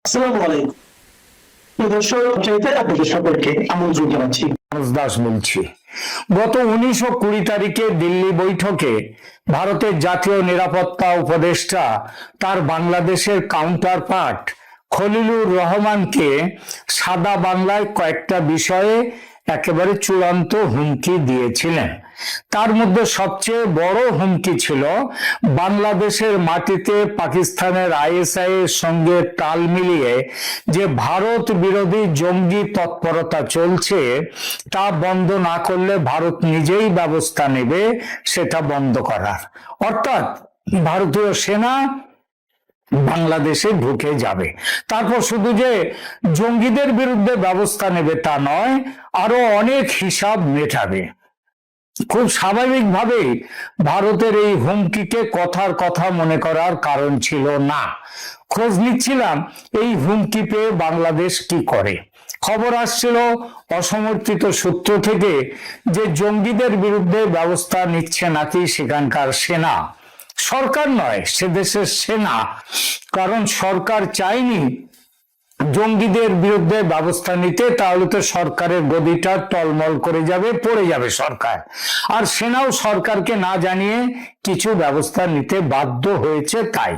আসসালামু আলাইকুম। প্রিয় দর্শক, চাইতে আপনাদের সকলকে আমন্ত্রণ জানাচ্ছি। দাস বলছি। গত 19 ও 20 তারিখে দিল্লি বৈঠকে ভারতের জাতীয় নিরাপত্তা উপদেষ্টা তার বাংলাদেশের কাউন্টার পার্ট খলিলুর রহমানকে সাদা বাংলায় কয়েকটা বিষয়ে একেবারে চূড়ান্ত হুমকি দিয়েছিলেন। তার মধ্যে সবচেয়ে বড় হুমকি ছিল বাংলাদেশের মাটিতে পাকিস্তানের আইএসআই এর সঙ্গে তাল মিলিয়ে যে ভারত বিরোধী জঙ্গি তৎপরতা চলছে তা বন্ধ না করলে ভারত নিজেই ব্যবস্থা নেবে সেটা বন্ধ করার। অর্থাৎ ভারতীয় সেনা বাংলাদেশে ঢুকে যাবে। তারপর শুধু যে জঙ্গিদের বিরুদ্ধে ব্যবস্থা নেবে তা নয়, আরো অনেক হিসাব মেটাবে। খুব স্বাভাবিকভাবেই ভারতের এই হুমকিকে কথার কথা মনে করার কারণ ছিল না। খোঁজ নিচ্ছিলাম এই হুমকি পেয়ে বাংলাদেশ কি করে। খবর আসছিল অসমর্থিত সূত্র থেকে যে জঙ্গিদের বিরুদ্ধে ব্যবস্থা নিচ্ছে নাকি সেখানকার সেনা, সরকার নয়, সে দেশের সেনা। কারণ সরকার চায়নি জঙ্গিদের বিরুদ্ধে ব্যবস্থা নিতে, তাহলে তো সরকারের গদিটা টলমল করে যাবে, পড়ে যাবে সরকার। আর সেনাও সরকারকে না জানিয়ে কিছু ব্যবস্থা নিতে বাধ্য হয়েছে। তাই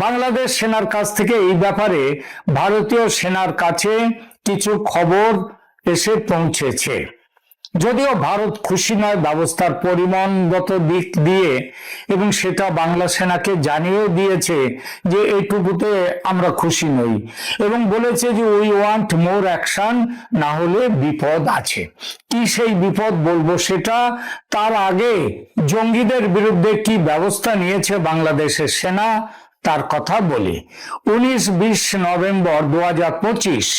বাংলাদেশ সেনার কাছ থেকে এই ব্যাপারে ভারতীয় সেনার কাছে কিছু খবর এসে পৌঁছেছে। যদিও ভারত খুশি নয় ব্যবস্থার পরিমাণগত দিক দিয়ে, এবং সেটা বাংলা সেনাকে জানিয়েও দিয়েছে যে এইটুকুতে আমরা খুশি নই, এবং বলেছে যে উই ওয়ান্ট মোর অ্যাকশন, না হলে বিপদ আছে। কি সেই বিপদ বলবো সেটা, তার আগে জঙ্গিদের বিরুদ্ধে কি ব্যবস্থা নিয়েছে বাংলাদেশের সেনা তার কথা বলি। 19-20 নভেম্বর 2025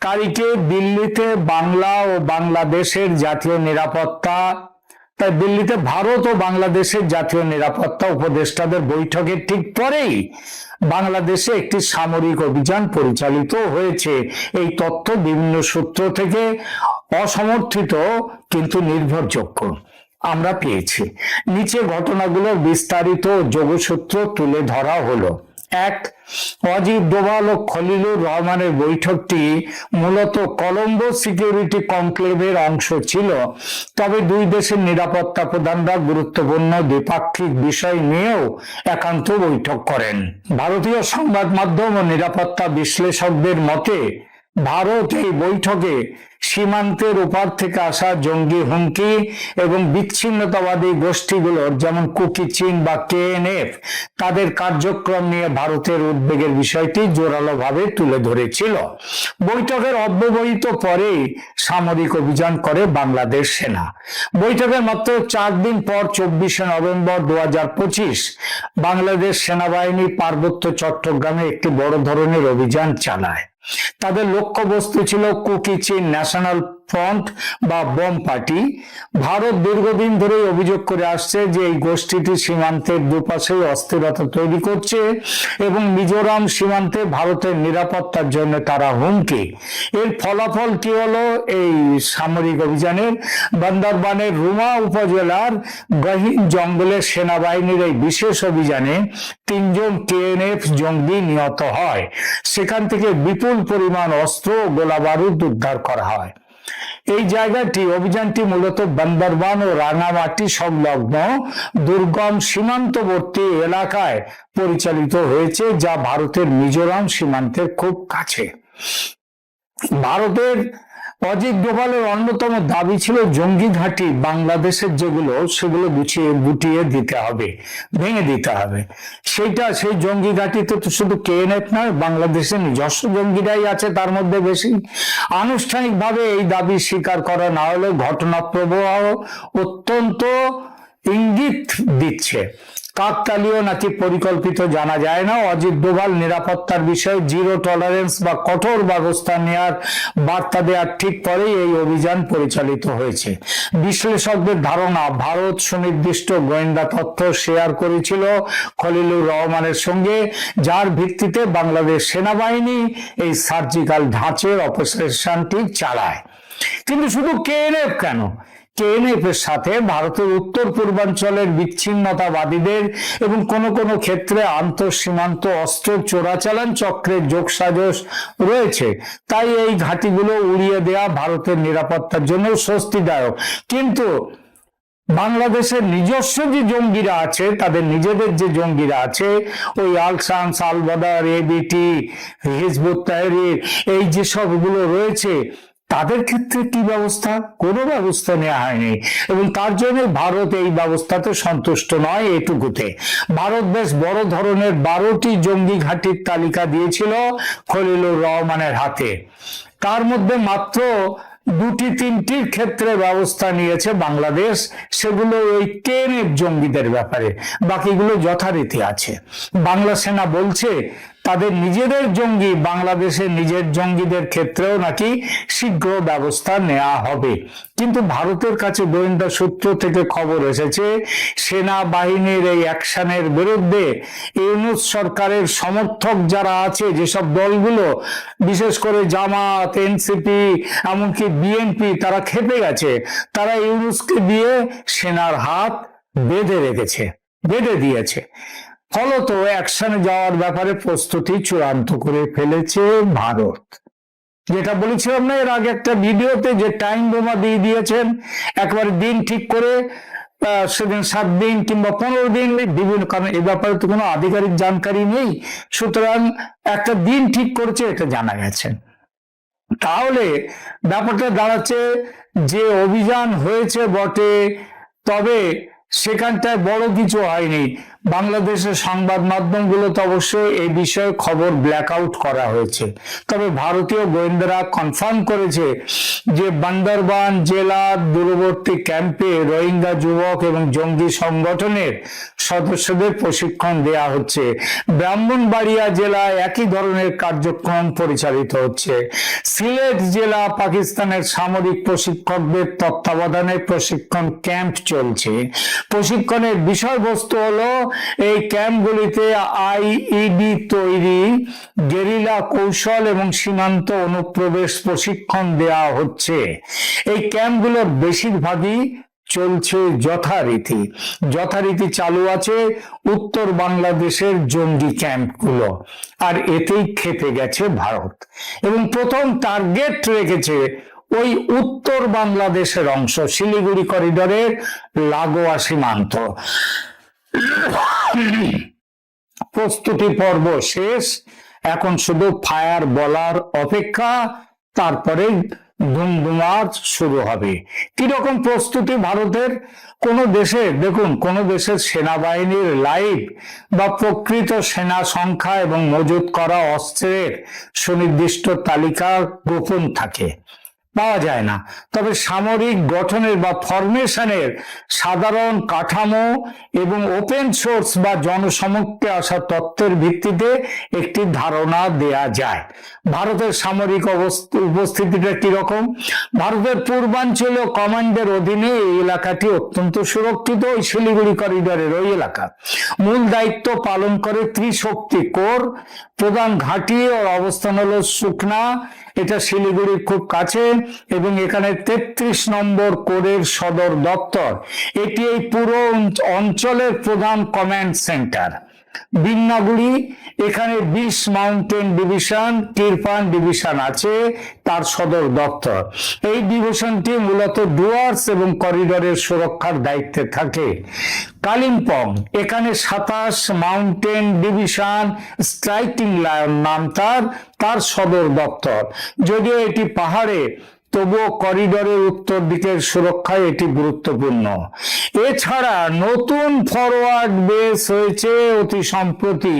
তারিখে দিল্লিতে বাংলা ও বাংলাদেশের জাতীয় নিরাপত্তা, তাই দিল্লিতে ভারত ও বাংলাদেশের জাতীয় নিরাপত্তা উপদেষ্টাদের বৈঠকের ঠিক পরেই বাংলাদেশে একটি সামরিক অভিযান পরিচালিত হয়েছে। এই তথ্য বিভিন্ন সূত্র থেকে অসমর্থিত কিন্তু নির্ভরযোগ্য আমরা পেয়েছি। নিচে ঘটনাগুলোর বিস্তারিত যোগসূত্র তুলে ধরা হলো। এক, অজিত ডোভাল ও খলিলুর রহমানের বৈঠকটি মূলত কলম্বো সিকিউরিটি কনক্লেভের অংশ ছিল, তবে দুই দেশের নিরাপত্তা প্রধানরা গুরুত্বপূর্ণ দ্বিপাক্ষিক বিষয় নিয়েও একান্ত বৈঠক করেন। ভারতীয় সংবাদ মাধ্যম ও নিরাপত্তা বিশ্লেষকদের মতে ভারত এই বৈঠকে সীমান্তের ওপার থেকে আসা জঙ্গি হুমকি এবং বিচ্ছিন্নতাবাদী গোষ্ঠীগুলোর, যেমন কুকি চিন বা কেএনএফ, তাদের কার্যক্রম নিয়ে ভারতের উদ্বেগের বিষয়টি জোরালোভাবে তুলে ধরেছিল। বৈঠকের অব্যবহিত পরেই সামরিক অভিযান করে বাংলাদেশ সেনা। বৈঠকের মাত্র 4 দিন পর 24 নভেম্বর 2025 বাংলাদেশ সেনাবাহিনী পার্বত্য চট্টগ্রামে একটি বড় ধরনের অভিযান চালায়। তাদের লক্ষ্যবস্তু ছিল কুকি চিন ন্যাশনাল ফ্রন্ট বা বোম পার্টি। ভারত দীর্ঘদিন ধরেই অভিযোগ করে আসছে যে এই গোষ্ঠীটি সীমান্তের দুপাশে অস্থিরতা তৈরি করছে এবং মিজোরাম সীমান্তে ভারতের নিরাপত্তার জন্য তারা হুমকি। এর ফলাফল কি হলো? এই সামরিক অভিযানের বান্দরবানের রুমা উপজেলার গহীন জঙ্গলে সেনাবাহিনীর এই বিশেষ অভিযানে 3 জন কেএনএফ জঙ্গি নিহত হয়। সেখান থেকে বিপুল পরিমাণ অস্ত্র ও গোলাবারুদ উদ্ধার করা হয়। এই জায়গাটি, অভিযানটি মূলত বান্দরবান ও রাঙামাটি সংলগ্ন দুর্গম সীমান্তবর্তী এলাকায় পরিচালিত হয়েছে, যা ভারতের মিজোরাম সীমান্তের খুব কাছে। ভারতের অজিত ডোভালের অন্যতম দাবি ছিল জঙ্গি ঘাঁটি বাংলাদেশের যেগুলো, সেগুলো গুটিয়ে দিতে হবে, ভেঙে দিতে হবে। সেই জঙ্গি ঘাঁটিতে তো শুধু কেএনএফ নয়, বাংলাদেশের নিজস্ব জঙ্গিরাই আছে তার মধ্যে বেশি। আনুষ্ঠানিকভাবে এই দাবি স্বীকার করা না হলেও ঘটনা প্রবাহ অত্যন্ত ইঙ্গিত দিচ্ছে। কাকতালীয় নাকি পরিকল্পিত জানা যায় না। অজিত ডোভাল নিরাপত্তার বিষয়ে জিরো টলারেন্স বা কঠোর ব্যবস্থা নেওয়ার বার্তা দেওয়ার ঠিক পরেই এই অভিযান পরিচালিত হয়েছে। বিশ্লেষকদের ধারণা, ভারত সুনির্দিষ্ট গোয়েন্দা তথ্য শেয়ার করেছিল খলিলুর রহমানের সঙ্গে, যার ভিত্তিতে বাংলাদেশ সেনাবাহিনী এই সার্জিক্যাল ধাঁচের অপারেশনটি চালায়। কিন্তু শুধু কেএনএফ কেন, কেএনএফ এর সাথে ভারতের উত্তর পূর্বাঞ্চলের বিচ্ছিন্নতাবাদীদের এবং কোনো কোনো ক্ষেত্রে আন্তঃসীমান্ত অস্ত্র চোরাচালান চক্রের যোগসাজশ রয়েছে। তাই এই ঘাঁটিগুলো উড়িয়ে দেওয়া ভারতের নিরাপত্তার জন্য স্বস্তিদায়ক। কিন্তু বাংলাদেশের নিজস্ব যে জঙ্গিরা আছে, তাদের নিজেদের যে জঙ্গিরা আছে, ওই আল শামস, আল বদর, এবিটি, হিজবুত তাহরির, এই যে সবগুলো রয়েছে, তাদের ক্ষেত্রে কি ব্যবস্থা? কোনো ব্যবস্থা নেওয়া হয়নি এবং তার জন্য ভারত এই ব্যবস্থাতে সন্তুষ্ট নয়। এটুকুতে ভারত বেশ বড় ধরনের 12টি জঙ্গি ঘাঁটির তালিকা দিয়েছিল খলিলুর রহমানের হাতে। তার মধ্যে মাত্র 2-3টির ক্ষেত্রে ব্যবস্থা নিয়েছে বাংলাদেশ, সেগুলো ওই কেএনএফ জঙ্গিদের ব্যাপারে, বাকিগুলো যথারীতি আছে। বাংলা সেনা বলছে তাদের নিজেদের জঙ্গি, বাংলাদেশের নিজের জঙ্গিদের ক্ষেত্রেও নাকি শীঘ্র ব্যবস্থা নেওয়া হবে। কিন্তু ভারতের কাছে গোয়েন্দা সূত্র থেকে খবর এসেছে সেনাবাহিনীর এই অ্যাকশনের বিরুদ্ধে ইউনূস সরকারের সমর্থক যারা আছে, যেসব দলগুলো, বিশেষ করে জামাত, এনসিপি, এমনকি বিএনপি, তারা খেপে গেছে। তারা ইউনূসকে দিয়ে সেনার হাত বেঁধে দিয়েছে। ফলত অ্যাকশনে যাওয়ার ব্যাপারে প্রস্তুতি চূড়ান্ত করে ফেলেছে ভারত। যেটা বলেছিলাম না এর আগে একটা ভিডিওতে, যে টাইম বোমা দিয়ে দিয়েছেন একবার দিন ঠিক করে, সেদিন 7 দিন কিংবা 15 দিন, বিভিন্ন, কারণ এ ব্যাপারে তো কোনো আধিকারিক জানকারি নেই, সুতরাং একটা দিন ঠিক করেছে, এটা জানা গেছে। তাহলে ব্যাপারটা দাঁড়াচ্ছে যে অভিযান হয়েছে বটে, তবে সেখানটায় বড় কিছু হয়নি। বাংলাদেশের সংবাদ মাধ্যমগুলোতে অবশ্যই এই বিষয়ে খবর ব্ল্যাক আউট করা হয়েছে। তবে ভারতীয় গোয়েন্দারা কনফার্ম করেছে যে বান্দরবান জেলার দূরবর্তী ক্যাম্পে রোহিঙ্গা যুবক এবং জঙ্গি সংগঠনের সদস্যদের প্রশিক্ষণ দেয়া হচ্ছে। ব্রাহ্মণবাড়িয়া জেলায় একই ধরনের কার্যক্রম পরিচালিত হচ্ছে। সিলেট জেলা পাকিস্তানের সামরিক প্রশিক্ষকদের তত্ত্বাবধানে প্রশিক্ষণ ক্যাম্প চলছে। প্রশিক্ষণের বিষয়বস্তু হলো এই ক্যাম্পগুলিতে আইইডি তৈরি, গেরিলা কৌশল এবং সীমান্ত অনুপ্রবেশ প্রশিক্ষণ দেওয়া হচ্ছে। এই ক্যাম্পগুলোর বেশিরভাগই চলছে যথারীতি চালু আছে উত্তর বাংলাদেশের জঙ্গি ক্যাম্পগুলো, আর এতেই খেপে গেছে ভারত এবং প্রথম টার্গেট রেখেছে ওই উত্তর বাংলাদেশের অংশ, শিলিগুড়ি করিডোরের লাগোয়া সীমান্ত। প্রস্তুতি পর্ব শেষ, এখন শুধু ফায়ার বলার অপেক্ষা, তারপরে ধুমধুমার শুরু হবে। কিরকম প্রস্তুতি ভারতের? কোন দেশের, দেখুন, কোন দেশের সেনাবাহিনীর লাইভ বা প্রকৃত সেনা সংখ্যা এবং মজুত করা অস্ত্রের সুনির্দিষ্ট তালিকা গোপন থাকে, পাওয়া যায় না। তবে সামরিক গঠনের বা ফরমেশনের সাধারণ কাঠামো এবং ওপেন সোর্স বা জনসমক্ষে আসা তথ্যের ভিত্তিতে একটি ধারণা দেয়া যায়। ভারতের সামরিক উপস্থিতিটা কিরকম? ভারতের পূর্বাঞ্চলীয় কমান্ডের অধীনে এই এলাকাটি অত্যন্ত সুরক্ষিত। ওই শিলিগুড়ি করিডোরের ওই এলাকা মূল দায়িত্ব পালন করে ত্রিশক্তি কোর। প্রধান ঘাঁটি ও অবস্থান হলো সুকনা, এটা শিলিগুড়ির খুব কাছে, এবং এখানে 33 নম্বর কোরের সদর দপ্তর। এটি এই পুরো অঞ্চলের প্রধান কমান্ড সেন্টার। বিন্নাগুড়ি, এখানে 20 মাউন্টেন ডিভিশন, কিরপান ডিভিশন আছে, তার সদর দপ্তর। এই ডিভিশনটি মূলত ডুয়ার্স এবং করিডোরের সুরক্ষার দায়িত্বে থাকে। কালিম্পং, এখানে 27 মাউন্টেন ডিভিশন, স্ট্রাইকিং লায়ন নাম তার সদর দপ্তর। যদিও এটি পাহাড়ে, তবুও করিডোরের উত্তর দিকের সুরক্ষায় এটি গুরুত্বপূর্ণ। এছাড়া নতুন ফরওয়ার্ড বেস হয়েছে অতি সম্প্রতি।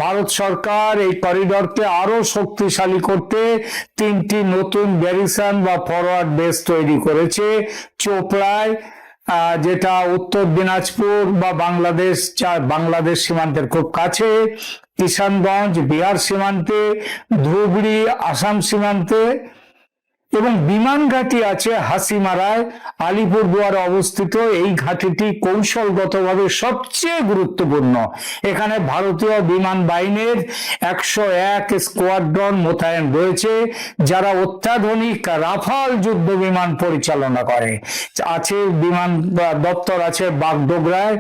ভারত সরকার এই করিডোরকে আরো শক্তিশালী করতে 3টি নতুন গ্যারিসন বা ফরওয়ার্ড বেস তৈরি করেছে। চোপড়ায়, যেটা উত্তর দিনাজপুর বা বাংলাদেশ সীমান্তের খুব কাছে, কিষানগঞ্জ বিহার সীমান্তে, ধুবড়ি আসাম সীমান্তে, এবং বিমান ঘাঁটি আছে হাসিমারায় আলিপুরদুয়ারে অবস্থিত। এই ঘাঁটিটি কৌশলগতভাবে সবচেয়ে গুরুত্বপূর্ণ। এখানে ভারতীয় বিমান বাহিনীর 101 স্কোয়াড্রন মোতায়েন রয়েছে, যারা অত্যাধুনিক রাফাল যুদ্ধ বিমান পরিচালনা করে। আছে বিমান দপ্তর আছে বাগডোগরায়।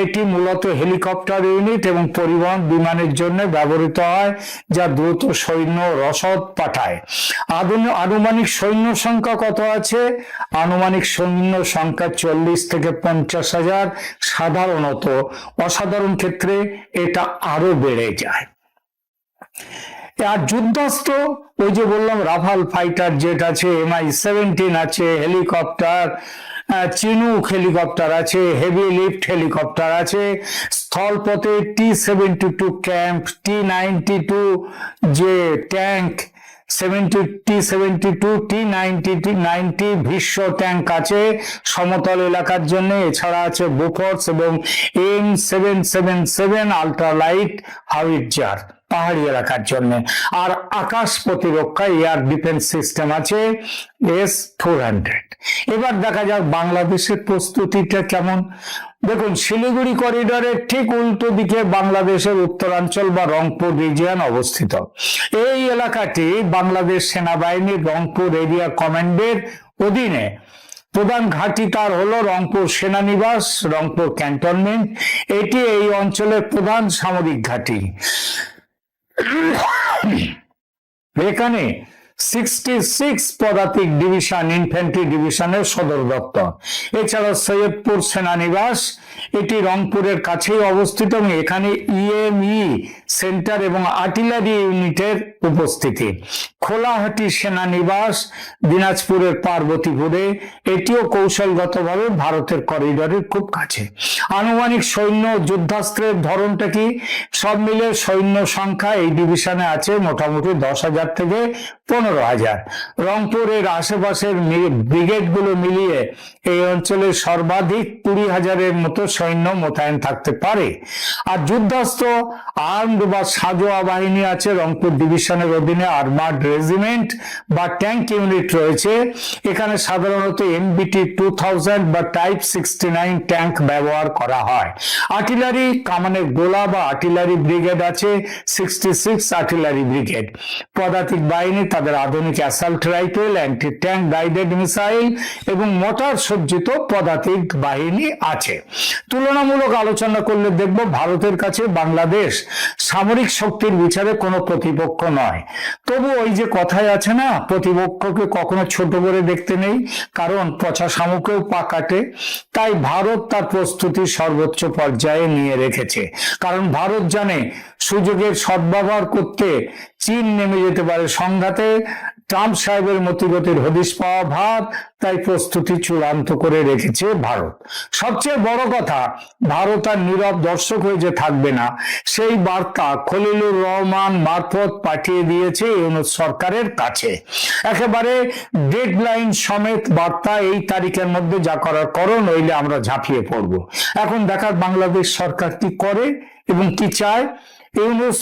এটি মূলত হেলিকপ্টার ইউনিট এবং পরিবহন বিমানের জন্য ব্যবহৃত হয়, যা দ্রুত সৈন্য রসদ পাঠায়। আনুমানিক সৈন্য সংখ্যা কত আছে? আনুমানিক সৈন্য সংখ্যা 40 থেকে 50,000। সাধারণত অসাধারণ ক্ষেত্রে এটা আরো বেড়ে যায়। আর যুদ্ধাস্ত্র, ওই যে বললাম রাফাল ফাইটার জেট আছে, MI-17 আছে, হেলিকপ্টার, চিনুক হেলিকপ্টার আছে, হেভি লিফট হেলিকপ্টার আছে, স্থলপথে T-72 ক্যাম্প, T-92 যে tank, T-72, T-90 Bhishma tank আছে সমতল এলাকার জন্য। এছাড়া আছে বোফোর্স এবং M777 আল্ট্রালাইট হাউইটজার পাহাড়ি এলাকার জন্য। আর আকাশ প্রতিরক্ষা এয়ার ডিফেন্স সিস্টেম আছে S-400। এবার দেখা যাক বাংলাদেশের প্রস্তুতিটা কেমন। দেখুন, শিলিগুড়ি করিডোরের ঠিক উল্টো দিকে বাংলাদেশের উত্তরাঞ্চল বা রংপুর রিজিয়ন অবস্থিত। এই এলাকাটি বাংলাদেশ সেনাবাহিনীর রংপুর এরিয়া কমান্ডের অধীনে। প্রধান ঘাঁটি তার হলো রংপুর সেনানিবাস, রংপুর ক্যান্টনমেন্ট। এটি এই অঞ্চলের প্রধান সামরিক ঘাঁটি। এখানে 66 পদাতিক ডিভিশন ইনফ্যান্ট্রি ডিভিশনের সদর দপ্তর। এছাড়া সৈয়দপুর সেনানিবাস, এটি রংপুরের কাছেই অবস্থিত এবং এখানে EME সেন্টার এবং আর্টিলারি ইউনিটের উপস্থিতি। খোলাহাটি সেনানিবাস দিনাজপুরের পার্বতীপুরে, এটিও কৌশলগতভাবে ভারতের করিডোরের খুব কাছে। আনুমানিক সৈন্য যুদ্ধাস্ত্রের ধরনটা কি? সব মিলে সৈন্য সংখ্যা এই ডিভিশনে আছে মোটামুটি 10,000 থেকে 15,000। রংপুরের আশেপাশের ব্রিগেড গুলো মিলিয়ে এই অঞ্চলে সর্বাধিক 20,000-এর মতো সৈন্য মোতায়েন থাকতে পারে। আর যুদ্ধাস্ত্র আর্মড বা সাজোয়া বাহিনী আছে রংপুর ডিভিশনের অধীনে। আর্মার্ড রেজিমেন্ট বা ট্যাঙ্ক ইউনিট রয়েছে। এখানে সাধারণত MBT 2000 বা টাইপ 69 ট্যাঙ্ক ব্যবহার করা হয়। আর্টিলারি কামানের গোলা বা আর্টিলারি ব্রিগেড আছে 66 আর্টিলারি ব্রিগেড। পদাতিক বাহিনী তাদের আধুনিক assault rifle, anti tank guided missile এবং মোটর সজ্জিত পদাতিক বাহিনী আছে। তুলনামূলক আলোচনা করলে দেখব ভারতের কাছে বাংলাদেশ সামরিক শক্তির বিচারে কোনো প্রতিপক্ষ নয়। তবু ওই যে কথায় আছে না, প্রতিপক্ষকে কখনো ছোট করে দেখতে নেই, কারণ পচা শামুকেও পা কাটে। তাই ভারত তার প্রস্তুতি সর্বোচ্চ পর্যায়ে নিয়ে রেখেছে, কারণ ভারত জানে সুযোগের সদ্ব্যবহার করতে চীন নেমে যেতে পারে সংঘাতে। ট্রাম্প সাহেবের মতিগতির হদিশ পাওয়া ভাব, তাই প্রস্তুতি চূড়ান্ত করে রেখেছে ভারত। সবচেয়ে বড় কথা, ভারত আর নীরব দর্শক হয়ে যে থাকবে না, সেই বার্তা খলিলুর রহমান মারফত পাঠিয়ে দিয়েছে ইউনূস সরকারের কাছে। একেবারে ডেডলাইন সমেত বার্তা, এই তারিখের মধ্যে যা করার করো, নইলে আমরা ঝাঁপিয়ে পড়ব। এখন দেখার বাংলাদেশ সরকার কি করে এবং কি চায়। ইউনূস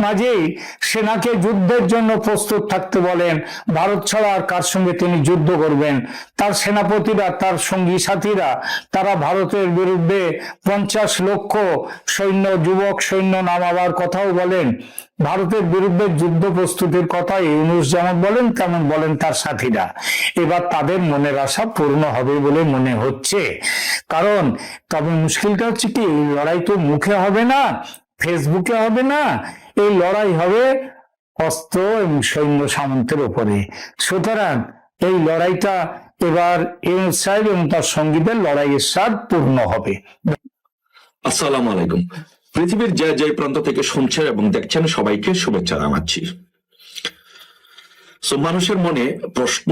মাঝেই সেনাকে যুদ্ধের জন্য প্রস্তুত থাকতে বলেন। ভারত ছাড়া আর কার সঙ্গে তিনি যুদ্ধ করবেন? তার সেনাপতিরা, তার সঙ্গী সাথীরা, তারা ভারতের বিরুদ্ধে 50 লক্ষ সৈন্য, যুবক সৈন্য নামাবার কথাও বলেন। ভারতের বিরুদ্ধে যুদ্ধ প্রস্তুতির কথা ইউনূস যেমন বলেন, তেমন বলেন তার সাথীরা। এবার তাদের মনের আশা পূর্ণ হবে বলে মনে হচ্ছে। কারণ তবে মুশকিলটা হচ্ছে কি, লড়াই তো মুখে হবে না, ফেসবুকে হবে না, এই লড়াই হবে অস্ত্র এবং সৈন্য সামন্তের উপরে। সুতরাং এই লড়াইটা এবার ইউনূস সাহেব এবং তার সঙ্গীদের লড়াইয়ের স্বাদ পূর্ণ হবে। আসসালামু আলাইকুম। পৃথিবীর যে যে প্রান্ত থেকে শুনছেন এবং দেখছেন সবাইকে শুভেচ্ছা জানাচ্ছি। মানুষের মনে প্রশ্ন,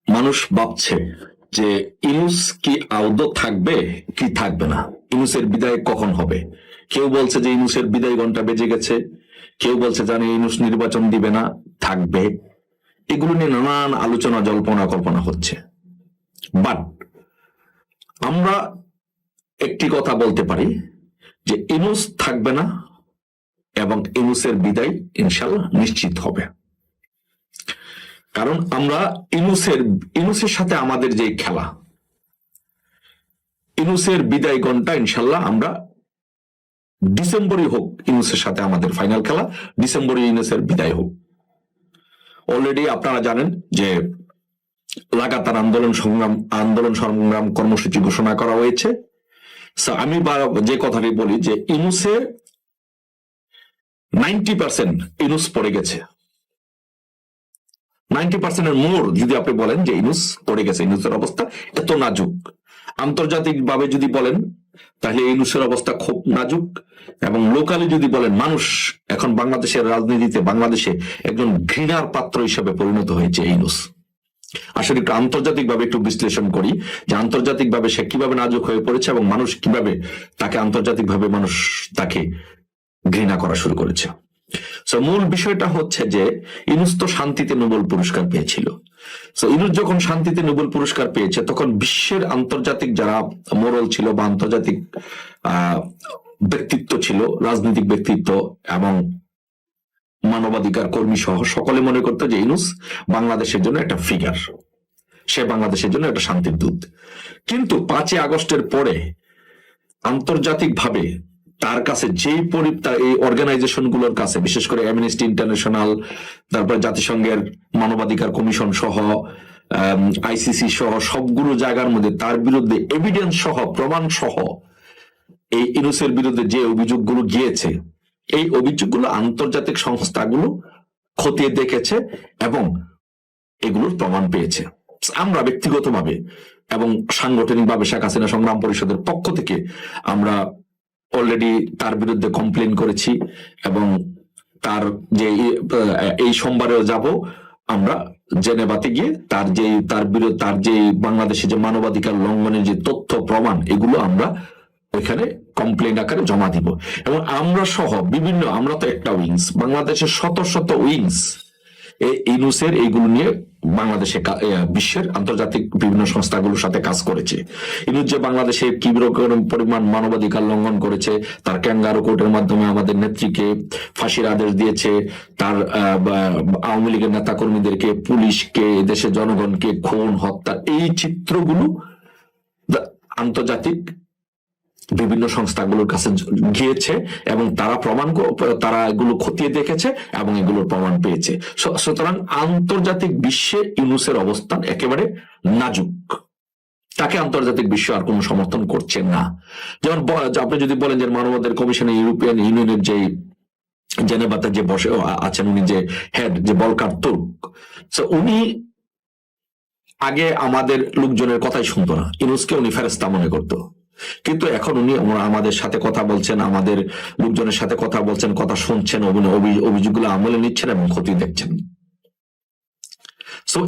মানুষ ভাবছে যে ইউনূস কি আদৌ থাকবে কি থাকবে না, ইউনূসের বিদায় কখন হবে। কেউ বলছে যে ইউনূসের বিদায় ঘন্টা বেজে গেছে, কেউ বলছে জানে ইউনূস নির্বাচন দিবে না, থাকবে। এগুলো নিয়ে নানান আলোচনা জল্পনা কল্পনা হচ্ছে। বাট আমরা একটি কথা বলতে পারি যে ইউনূস থাকবে না এবং ইউনূসের বিদায় ইনশাআল্লাহ নিশ্চিত হবে। কারণ আমরা ইনুসের সাথে আমাদের যে খেলা, ইনুসের বিদায় ঘন্টা ইনশাল্লাহ আমরা ডিসেম্বরই হোক, ইনুসের সাথে আমাদের ফাইনাল খেলা ডিসেম্বরে, ইনুসের বিদায় হোক। অলরেডি আপনারা জানেন যে লাগাতার আন্দোলন সংগ্রাম কর্মসূচি ঘোষণা করা হয়েছে। আমি যে কথাটি বলি যে ইনুসে 90% ইনুস পড়ে গেছে, 90% মোর যদি আপনি বলেন যে ইনুস পড়ে গেছে। ইনুসের অবস্থা এত নাজুক, আন্তর্জাতিক ভাবে যদি বলেন তাহলে ইনুসের অবস্থা খুব নাজুক, এবং লোকালি যদি বলেন মানুষ এখন বাংলাদেশের রাজনীতিতে বাংলাদেশে একজন ঘৃণার পাত্র হিসেবে পরিণত হয়েছে ইনুস। আসলে একটু আন্তর্জাতিক ভাবে একটু বিশ্লেষণ করি যে আন্তর্জাতিক ভাবে সে কিভাবে নাজুক হয়ে পড়েছে এবং মানুষ কিভাবে তাকে আন্তর্জাতিক ভাবে মানুষ তাকে ঘৃণা করা শুরু করেছে। মূল বিষয়টা হচ্ছে যে ইনুস তো শান্তিতে নোবেল পুরস্কার পেয়েছিল। ইনুস যখন শান্তিতে নোবেল পুরস্কার পেয়েছে তখন বিশ্বের আন্তর্জাতিক যারা মোরাল ছিল বা আন্তর্জাতিক ব্যক্তিত্ব ছিল, রাজনৈতিক ব্যক্তিত্ব এবং মানবাধিকার কর্মী সহ সকলে মনে করতো যে ইনুস বাংলাদেশের জন্য একটা ফিগার, সে বাংলাদেশের জন্য একটা শান্তির দূত। কিন্তু 5ই আগস্টের পরে আন্তর্জাতিক ভাবে তার কাছে যেই এই অর্গানাইজেশন গুলোর কাছে, বিশেষ করে অ্যামনেস্টি ইন্টারন্যাশনাল, তারপরে জাতিসংঘের মানবাধিকার কমিশন সহ আইসিসি সহ সবগুলো জায়গার মধ্যে তার বিরুদ্ধে এভিডেন্স সহ প্রমাণ সহ এই ইনুসের বিরুদ্ধে যে অভিযোগগুলো গিয়েছে, এই অভিযোগগুলো আন্তর্জাতিক সংস্থাগুলো খতিয়ে দেখেছে এবং এগুলোর প্রমাণ পেয়েছে। আমরা ব্যক্তিগতভাবে এবং সাংগঠনিকভাবে শেখ হাসিনা সংগ্রাম পরিষদের পক্ষ থেকে আমরা অলরেডি তার বিরুদ্ধে কমপ্লেন করেছি এবং তার যে এই সোমবারেও যাব আমরা জেনেভাতে গিয়ে তার যে বাংলাদেশে যে মানবাধিকার লঙ্ঘনের যে তথ্য প্রমাণ এগুলো আমরা ওইখানে কমপ্লেন আকারে জমা দিব। এবং আমরা সহ বিভিন্ন, আমরা তো একটা উইংস, বাংলাদেশের শত শত উইংস ইনুসের এইগুলো নিয়ে বাংলাদেশে বিশ্বের আন্তর্জাতিক বিভিন্ন সংস্থাগুলোর সাথে কাজ করেছে। ইনুস যে বাংলাদেশে কি রকম পরিমাণ মানবাধিকার লঙ্ঘন করেছে, তার ক্যাঙ্গারু কোর্টের মাধ্যমে আমাদের নেত্রীকে ফাঁসির আদেশ দিয়েছে, তার আওয়ামী লীগের নেতা কর্মীদেরকে, পুলিশকে, দেশের জনগণকে খুন হত্যা, এই চিত্রগুলো আন্তর্জাতিক বিভিন্ন সংস্থাগুলোর কাছে গিয়েছে এবং তারা এগুলো খতিয়ে দেখেছে এবং এগুলোর প্রমাণ পেয়েছে। সুতরাং আন্তর্জাতিক বিশ্বে ইউনূসের অবস্থান একেবারে নাজুক, তাকে আন্তর্জাতিক বিশ্ব আর কোনো সমর্থন করছে না। যেমন আপনি যদি বলেন যে মানবাধিকার কমিশনে ইউরোপিয়ান ইউনিয়নের যে জেনেভাতে যে বসে আছেন, উনি যে হেড, যে বলকার তুর্ক, উনি আগে আমাদের লোকজনের কথাই শুনতো না, ইউনূসকে উনি ফেরেশতা মনে করতো। কিন্তু এখন উনি আমাদের সাথে কথা বলছেন, আমাদের লোকজনের সাথে কথা বলছেন, কথা শুনছেন, অভিযোগগুলো আমলে নিচ্ছেন এবং ক্ষতি দেখছেন।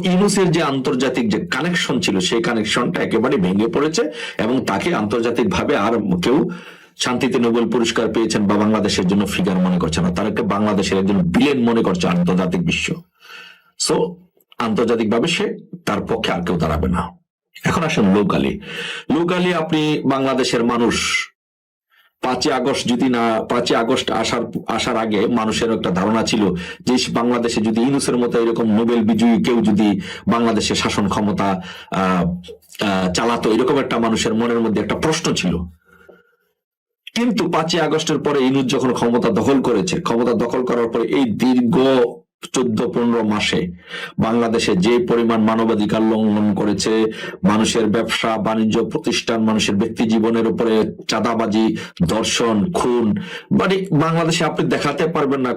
ইউনূসের যে আন্তর্জাতিক যে কানেকশন ছিল, সেই কানেকশনটা একেবারে ভেঙে পড়েছে এবং তাকে আন্তর্জাতিক ভাবে আর কেউ শান্তিতে নোবেল পুরস্কার পেয়েছেন বা বাংলাদেশের জন্য ফিগার মনে করছে না, তাদেরকে বাংলাদেশের একজন বিলেন মনে করছে আন্তর্জাতিক বিশ্ব। আন্তর্জাতিক ভাবে সে তার পক্ষে আর কেউ দাঁড়াবে না। এখন আসেন লোকালি আপনি বাংলাদেশের মানুষ 5ই আগস্ট আসার আগে মানুষের একটা ধারণা ছিল যে বাংলাদেশে যদি ইউনূসের মতো এরকম নোবেল বিজয়ী কেউ যদি বাংলাদেশে শাসন ক্ষমতা চালাতো, এরকম একটা মানুষের মনের মধ্যে একটা প্রশ্ন ছিল। কিন্তু 5ই আগস্টের পরে ইউনূস যখন ক্ষমতা দখল করার পরে এই দীর্ঘ 14-15 মাসে বাংলাদেশে যে পরিমাণ মানবাধিকার লঙ্ঘন করেছে, মানুষের ব্যবসা বাণিজ্য প্রতিষ্ঠান, মানুষের ব্যক্তি জীবনের উপরে চাঁদাবাজি, ধর্ষণ, খুন, মানে বাংলাদেশে আপনি দেখাতে পারবেন না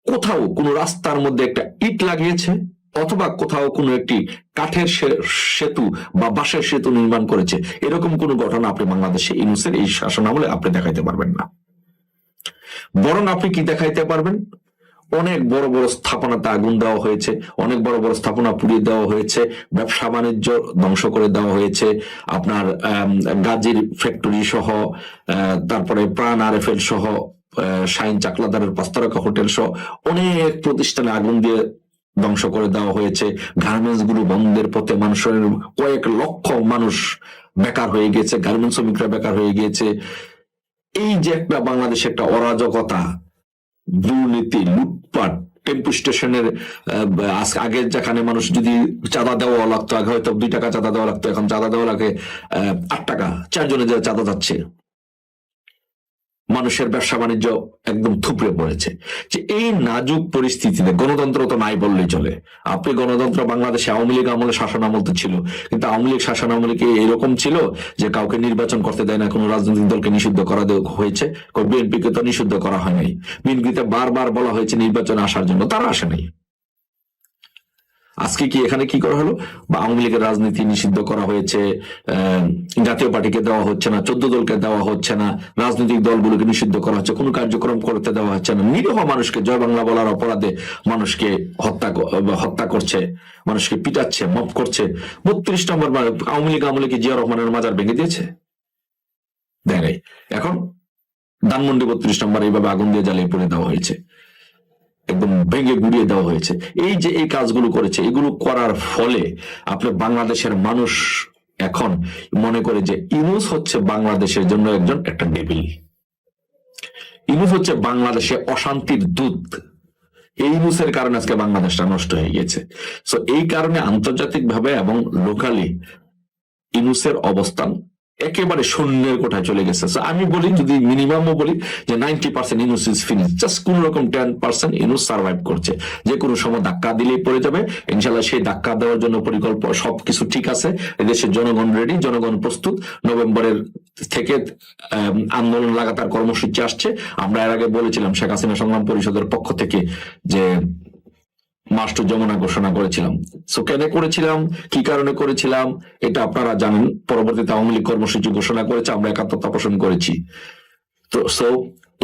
কোথাও কোনো রাস্তার মধ্যে একটা ইট লাগিয়েছে অথবা কোথাও কোনো একটি কাঠের সেতু বা বাঁশের সেতু নির্মাণ করেছে, এরকম কোনো ঘটনা আপনি বাংলাদেশে ইউনূসের এই শাসন আমলে আপনি দেখাইতে পারবেন না। বরং আপনি কি দেখাইতে পারবেন? অনেক বড় বড় স্থাপনাতে আগুন দেওয়া হয়েছে, অনেক বড় বড় স্থাপনা পুড়িয়ে দেওয়া হয়েছে, ব্যবসা বাণিজ্য ধ্বংস করে দেওয়া হয়েছে, আপনার গাজীর ফ্যাক্টরি সহ, তারপরে প্রাণ আরএফএল সহ, শাহিন চাকলাদারের পাঁচতারকা হোটেল সহ অনেক প্রতিষ্ঠানে আগুন দিয়ে ধ্বংস করে দেওয়া হয়েছে। গার্মেন্টস গুলো বন্ধের পথে, মানুষের কয়েক লক্ষ মানুষ বেকার হয়ে গেছে, গার্মেন্টস শ্রমিকরা বেকার হয়ে গিয়েছে। এই যে একটা বাংলাদেশে একটা অরাজকতা, দুর্নীতি, লুটপাট, টেম্পু স্টেশনের আগে যেখানে মানুষ যদি চাঁদা দেওয়া লাগতো, আগে হয়তো 2 টাকা চাঁদা দেওয়া লাগতো, এখন চাঁদা দেওয়া লাগে 8 টাকা, 4 জনে যে চাঁদা যাচ্ছে। মানুষের ব্যবসা বাণিজ্য একদম থুপড়ে পড়েছে। যে এই নাজুক পরিস্থিতিতে গণতন্ত্র তো নাই বললেই চলে। আপনি গণতন্ত্র বাংলাদেশে আওয়ামী লীগ আমলে, শাসন আমল তো ছিল, কিন্তু আওয়ামী লীগ শাসন আমলে কি এরকম ছিল যে কাউকে নির্বাচন করতে দেয় না, কোনো রাজনৈতিক দলকে নিষিদ্ধ করা হয়েছে? বিএনপিকে তো নিষিদ্ধ করা হয় নাই। বিএনপিতে বারবার বলা হয়েছে নির্বাচনে আসার জন্য, তারা আসে নাই। আজকে কি এখানে কি করা হলো? বা আওয়ামী লীগের রাজনীতি নিষিদ্ধ করা হয়েছে, জাতীয় পার্টিকে দেওয়া হচ্ছে না, 14 দলকে দেওয়া হচ্ছে না, রাজনৈতিক দলগুলোকে নিষিদ্ধ করা হচ্ছে, কোনো কার্যক্রম করতে দেওয়া হচ্ছে না। নিরীহ মানুষকে জয় বাংলা বলার অপরাধে মানুষকে হত্যা করছে, মানুষকে পিটাচ্ছে, মব করছে। 32 নম্বর আওয়ামী লীগ আমলে কি জিয়া রহমানের মাজার ভেঙে দিয়েছে? দেয় নাই। এখন ধানমন্ডি 32 নম্বর এইভাবে আগুন দিয়ে জ্বালিয়ে পুড়ে দেওয়া হয়েছে, একদম ভেঙে গুড়িয়ে দেওয়া হয়েছে। এই যে এই কাজগুলো করেছে, এগুলো করার ফলে আপনার বাংলাদেশের মানুষ এখন মনে করে যে ইউনূস হচ্ছে বাংলাদেশের জন্য একটা ডেভিল। ইউনূস হচ্ছে বাংলাদেশে অশান্তির দূত। এই ইউনূসের কারণে আজকে বাংলাদেশটা নষ্ট হয়ে গেছে। সো এই কারণে আন্তর্জাতিক ভাবে এবং লোকালি ইউনূসের অবস্থান একেবারে শূন্যের কোঠায় চলে গেছে। আমি বলি, যদি মিনিমামও বলি যে 90% ইউনূস ইজ ফিনিশ, জাস্ট কোন রকম 10% ইউনূস সার্ভাইভ করছে। যে কোনো সময় ধাক্কা দিলেই পড়ে যাবে ইনশাল্লাহ। সেই ধাক্কা দেওয়ার জন্য পরিকল্পনা সবকিছু ঠিক আছে, এদেশের জনগণ রেডি, জনগণ প্রস্তুত। নভেম্বরের থেকে আন্দোলন লাগাতার কর্মসূচি আসছে। আমরা এর আগে বলেছিলাম শেখ হাসিনা সংগ্রাম পরিষদের পক্ষ থেকে যে মার্চ টু যমুনা ঘোষণা করেছিলাম। সো কেন করেছিলাম, কি কারণে করেছিলাম, এটা আপনারা জানেন। পরবর্তীতে আওয়ামী লীগ কর্মসূচি ঘোষণা করেছে, আমরা একাত্মতা পোষণ করেছি। তো সো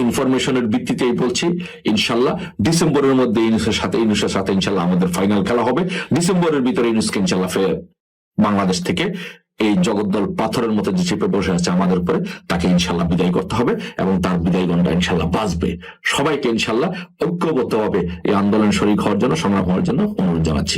ইনফরমেশনের ভিত্তিতেই বলছি, ইনশাল্লাহ ডিসেম্বরের মধ্যে ইউনূসের সাথে ইনশাল্লাহ আমাদের ফাইনাল খেলা হবে। ডিসেম্বরের ভিতরে ইউনূসকে ইনশাল্লাহ বাংলাদেশ থেকে এই জগদ্দল পাথরের মতো যে চেপে বসে আছে আমাদের উপরে, তাকে ইনশাল্লাহ বিদায় করতে হবে এবং তার বিদায় গণটা ইনশাল্লাহ বাঁচবে। সবাইকে ইনশাল্লাহ ঐক্যবদ্ধভাবে এই আন্দোলন শরীক হওয়ার জন্য, সংগ্রাম হওয়ার জন্য অনুরোধ জানাচ্ছি।